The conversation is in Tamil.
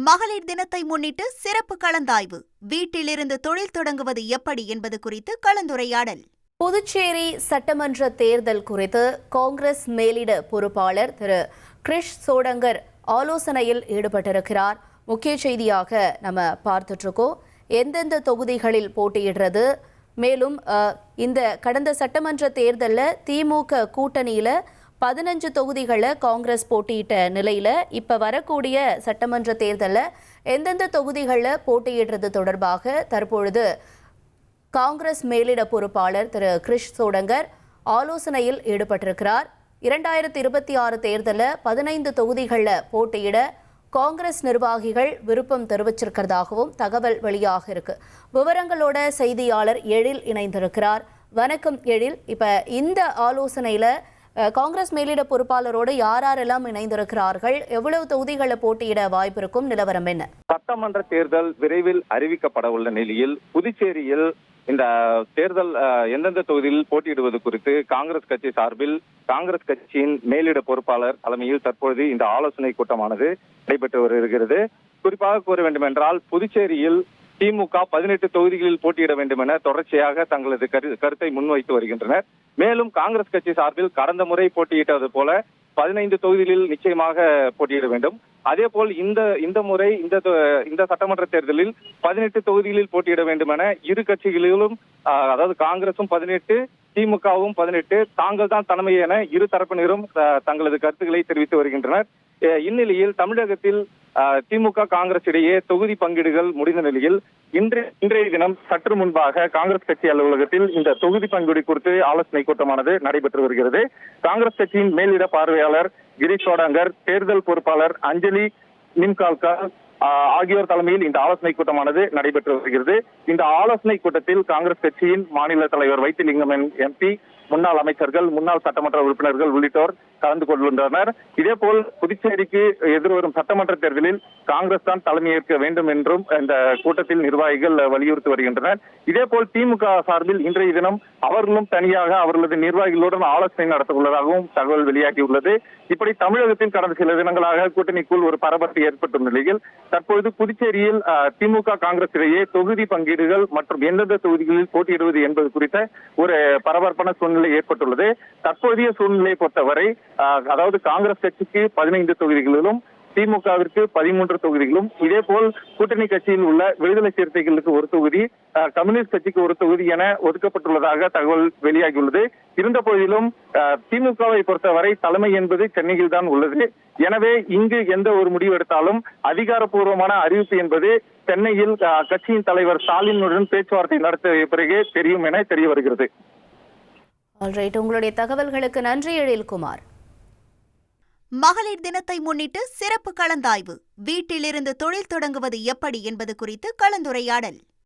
மகளிர் தினத்தை முன்னிட்டு சிறப்பு கலந்தாய்வு. வீட்டிலிருந்து தொழில் தொடங்குவது எப்படி என்பது குறித்து கலந்துரையாடல். புதுச்சேரி சட்டமன்ற தேர்தல் குறித்து காங்கிரஸ் மேலிட பொறுப்பாளர் திரு கிரிஷ் சோடங்கர் ஆலோசனையில் ஈடுபட்டிருக்கிறார். முக்கிய செய்தியாக நம்ம பார்த்துட்டு இருக்கோம். எந்தெந்த தொகுதிகளில் போட்டியிடுறது, மேலும் இந்த கடந்த சட்டமன்ற தேர்தலில் திமுக கூட்டணியில் 15 தொகுதிகளை காங்கிரஸ் போட்டியிட்ட நிலையில் இப்போ வரக்கூடிய சட்டமன்ற தேர்தலில் எந்தெந்த தொகுதிகளில் போட்டியிடுறது தொடர்பாக தற்பொழுது காங்கிரஸ் மேலிட பொறுப்பாளர் திரு கிரிஷ் சோடங்கர் ஆலோசனையில் ஈடுபட்டிருக்கிறார். 2026 தேர்தலில் 15 தொகுதிகளில் போட்டியிட காங்கிரஸ் நிர்வாகிகள் விருப்பம் தெரிவிச்சிருக்கிறதாகவும் தகவல் வெளியாக இருக்கு. விவரங்களோட செய்தியாளர் எழில் இணைந்திருக்கிறார். வணக்கம் எழில். இப்ப இந்த ஆலோசனையில காங்கிரஸ் மேலிட பொறுப்பாளரோடு யாரெல்லாம் இணைந்திருக்கிறார்கள், எவ்வளவு தொகுதிகளை போட்டியிட வாய்ப்பு இருக்கும், நிலவரம் என்ன? சட்டமன்ற தேர்தல் விரைவில் அறிவிக்கப்பட உள்ள நிலையில் புதுச்சேரியில் இந்த தேர்தல் எந்தெந்த தொகுதியில் போட்டியிடுவது குறித்து காங்கிரஸ் கட்சி சார்பில் காங்கிரஸ் கட்சியின் மேலிட பொறுப்பாளர் தலைமையில் தற்பொழுது இந்த ஆலோசனை கூட்டமானது நடைபெற்று வருகிறது. குறிப்பாக கூற வேண்டும் என்றால், புதுச்சேரியில் திமுக 18 தொகுதிகளில் போட்டியிட வேண்டும் என தொடர்ச்சியாக தங்களது கருத்தை முன்வைத்து வருகின்றனர். மேலும் காங்கிரஸ் கட்சி சார்பில் கடந்த முறை போட்டியிட்டது போல 15 தொகுதிகளில் நிச்சயமாக போட்டியிட வேண்டும். அதே போல் இந்த முறை இந்த சட்டமன்ற தேர்தலில் 18 தொகுதிகளில் போட்டியிட வேண்டும் என இரு கட்சிகளிலும், அதாவது காங்கிரசும் 18, திமுகவும் 18, தாங்கள் தான் தலைமை என இரு தரப்பினரும் தங்களது கருத்துக்களை தெரிவித்து வருகின்றனர். இந்நிலையில் தமிழகத்தில் திமுக காங்கிரஸ் இடையே தொகுதி பங்கீடுகள் முடிந்த நிலையில் இன்றைய தினம் சற்று முன்பாக காங்கிரஸ் கட்சி அலுவலகத்தில் இந்த தொகுதி பங்கீடு குறித்து ஆலோசனை கூட்டமானது நடைபெற்று வருகிறது. காங்கிரஸ் கட்சியின் மேலிட பார்வையாளர் கிரிஷ் சோடங்கர், தேர்தல் பொறுப்பாளர் அஞ்சலி நிம்கால்கர் ஆகியோர் தலைமையில் இந்த ஆலோசனை கூட்டமானது நடைபெற்று வருகிறது. இந்த ஆலோசனை கூட்டத்தில் காங்கிரஸ் கட்சியின் மாநில தலைவர் வைத்திலிங்கம் எம்பி, முன்னாள் அமைச்சர்கள், முன்னாள் சட்டமன்ற உறுப்பினர்கள் உள்ளிட்டோர் கலந்து கொள்கின்றனர். இதேபோல் புதுச்சேரிக்கு எதிர்வரும் சட்டமன்ற தேர்தலில் காங்கிரஸ் தான் தலைமையேற்க வேண்டும் என்றும் இந்த கூட்டத்தில் நிர்வாகிகள் வலியுறுத்தி வருகின்றனர். இதேபோல் திமுக சார்பில் இன்றைய தினம் அவர்களும் தனியாக அவர்களது நிர்வாகிகளுடன் ஆலோசனை நடத்த உள்ளதாகவும் தகவல் வெளியாகியுள்ளது. இப்படி தமிழகத்தில் கடந்த சில தினங்களாக கூட்டணிக்குள் ஒரு பரபரப்பு ஏற்பட்டுள்ள நிலையில் தற்பொழுது புதுச்சேரியில் திமுக காங்கிரஸ் இடையே தொகுதி பங்கீடுகள் மற்றும் எந்தெந்த தொகுதிகளில் போட்டியிடுவது என்பது குறித்த ஒரு பரபரப்பான சூழ்நிலை ஏற்பட்டுள்ளது. தற்போதைய சூழ்நிலையை பொறுத்தவரை, அதாவது காங்கிரஸ் கட்சிக்கு 15 தொகுதிகளிலும் திமுகவிற்கு 13 தொகுதிகளும், இதே போல் கூட்டணி கட்சியில் உள்ள விடுதலை சிறுத்தைகளுக்கு ஒரு தொகுதி, கம்யூனிஸ்ட் கட்சிக்கு ஒரு தொகுதி என ஒதுக்கப்பட்டுள்ளதாக தகவல் வெளியாகியுள்ளது. இருந்த போதிலும் திமுகவை பொறுத்தவரை தலைமை என்பது சென்னையில் தான் உள்ளது. எனவே இங்கு எந்த ஒரு முடிவு எடுத்தாலும் அதிகாரப்பூர்வமான அறிவிப்பு என்பது சென்னையில் கட்சியின் தலைவர் ஸ்டாலினுடன் பேச்சுவார்த்தை நடத்திய பிறகே தெரியும் என தெரிய வருகிறது. உங்களுடைய தகவல்களுக்கு நன்றி எழில்குமார். மகளிர் தினத்தை முன்னிட்டு சிறப்பு கலந்தாய்வு. வீட்டிலிருந்து தொழில் தொடங்குவது எப்படி என்பது குறித்து கலந்துரையாடல்.